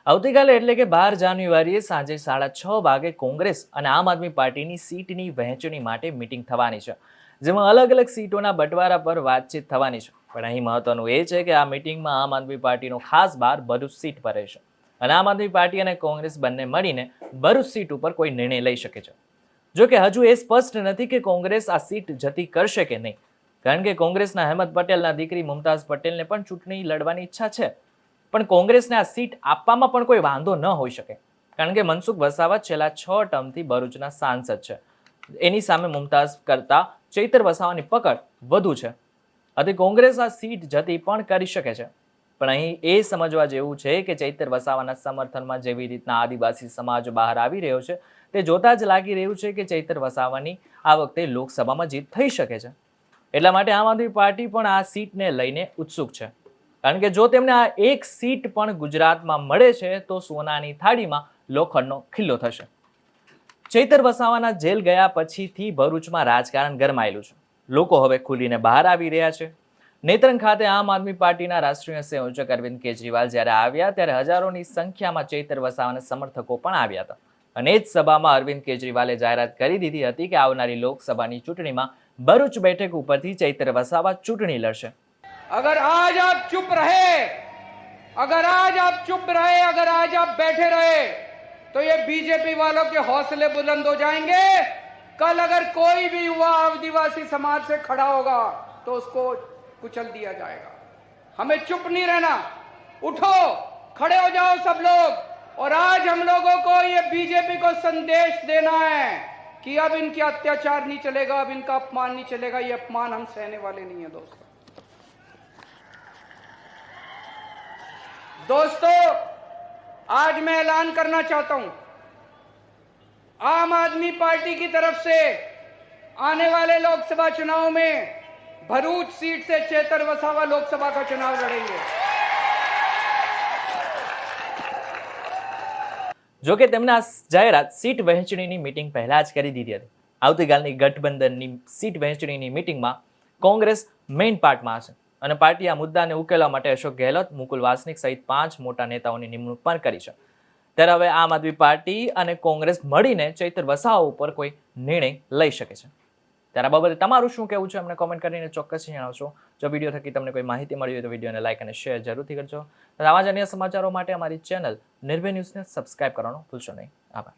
આવતીકાલે એટલે કે 12 જાન્યુઆરીએ સાંજે 6:30 વાગે કોંગ્રેસ અને આમ આદમી પાર્ટીની સીટની વહેંચણી માટે મિટિંગ થવાની છે, જેમાં અલગ અલગ સીટોના બંટવારા પર વાતચીત થવાની છે. પણ અહીં મહત્વનું એ છે કે આ મિટિંગમાં આમ આદમી પાર્ટીનો ખાસ બાર ભરૂચ સીટ પર રહેશે અને આમ આદમી પાર્ટી અને કોંગ્રેસ બંને મળીને ભરૂચ સીટ ઉપર કોઈ નિર્ણય લઈ શકે છે. જો કે હજુ એ સ્પષ્ટ નથી કે કોંગ્રેસ આ સીટ જતી કરશે કે નહીં, કારણ કે કોંગ્રેસના અહેમદ પટેલના દીકરી મુમતાઝ પટેલને પણ ચૂંટણી લડવાની ઈચ્છા છે. પણ કોંગ્રેસને આ સીટ આપવામાં પણ કોઈ વાંધો ન હોઈ શકે, કારણ કે મનસુખ વસાવા છેલ્લા 6 ટર્મથી ભરૂચના સાંસદ છે. એની સામે મુમતાઝ કરતા ચૈતર વસાવાની પકડ વધુ છે. આથી કોંગ્રેસ આ સીટ જતી પણ કરી શકે છે. પણ અહીં એ સમજવા જેવું છે કે ચૈતર વસાવાના સમર્થનમાં જેવી રીતના આદિવાસી સમાજ બહાર આવી રહ્યો છે, તે જોતા જ લાગી રહ્યું છે કે ચૈતર વસાવાની આ વખતે લોકસભામાં જીત થઈ શકે છે. એટલા માટે આમ આદમી પાર્ટી પણ આ સીટને લઈને ઉત્સુક છે, કારણ કે જો તેમને આ એક સીટ પણ ગુજરાતમાં મળે છે તો સોનાની થાળીમાં લોખંડનો ખિલ્લો થશે. ચૈતર વસાવાના જેલ ગયા પછીથી ભરૂચમાં રાજકારણ ગરમાયેલું છે. લોકો હવે ખુલીને બહાર આવી રહ્યા છે. નેત્રંગ ખાતે આમ આદમી પાર્ટીના રાષ્ટ્રીય સંયોજક અરવિંદ કેજરીવાલ જ્યારે આવ્યા ત્યારે હજારોની સંખ્યામાં ચૈતર વસાવાના સમર્થકો પણ આવ્યા હતા. અને એ જ સભામાં અરવિંદ કેજરીવાલે જાહેરાત કરી દીધી હતી કે આવનારી લોકસભાની ચૂંટણીમાં ભરૂચ બેઠક ઉપરથી ચૈતર વસાવા ચૂંટણી લડશે. अगर आज आप चुप रहे, अगर आज आप चुप रहे, अगर आज आप बैठे रहे तो ये बीजेपी वालों के हौसले बुलंद हो जाएंगे. कल अगर कोई भी युवा आदिवासी समाज से खड़ा होगा तो उसको कुचल दिया जाएगा. हमें चुप नहीं रहना, उठो, खड़े हो जाओ सब लोग. और आज हम लोगों को ये बीजेपी को संदेश देना है कि अब इनके अत्याचार नहीं चलेगा, अब इनका अपमान नहीं चलेगा. ये अपमान हम सहने वाले नहीं है दोस्तों, आज मैं ऐलान करना चाहता हूं, आम आदमी पार्टी की तरफ से आने वाले लोकसभा चुनाव में भरूच सीट से चैतर वसावा लोकसभा का चुनाव लड़ेंगे. જો કે તેમણે આ જાહેરાત સીટ વહેંચણીની મિટિંગ પહેલા જ કરી દીધી હતી. આવતીકાલની ગઠબંધનની સીટ વહેંચણીની મિટિંગમાં કોંગ્રેસ મેઇન પાર્ટમાં હશે અને પાર્ટી આ મુદ્દાને ઉકેલવા માટે અશોક ગેહલોત, મુકુલ વાસનિક સહિત 5 મોટા નેતાઓની નિમણૂક પણ કરી છે. ત્યારે હવે આમ આદમી પાર્ટી અને કોંગ્રેસ મળીને ચૈતર વસાવા ઉપર કોઈ નિર્ણય લઈ શકે છે. ત્યારે આ બાબતે તમારું શું કહેવું છે અમને કોમેન્ટ કરીને ચોક્કસ જણાવશો. જો વિડીયો થકી તમને કોઈ માહિતી મળી હોય તો વિડીયોને લાઇક અને શેર જરૂરથી કરજો. આવા જ અન્ય સમાચારો માટે અમારી ચેનલ નિર્ભય ન્યૂઝને સબસ્ક્રાઇબ કરવાનું ભૂલશો નહીં. આભાર.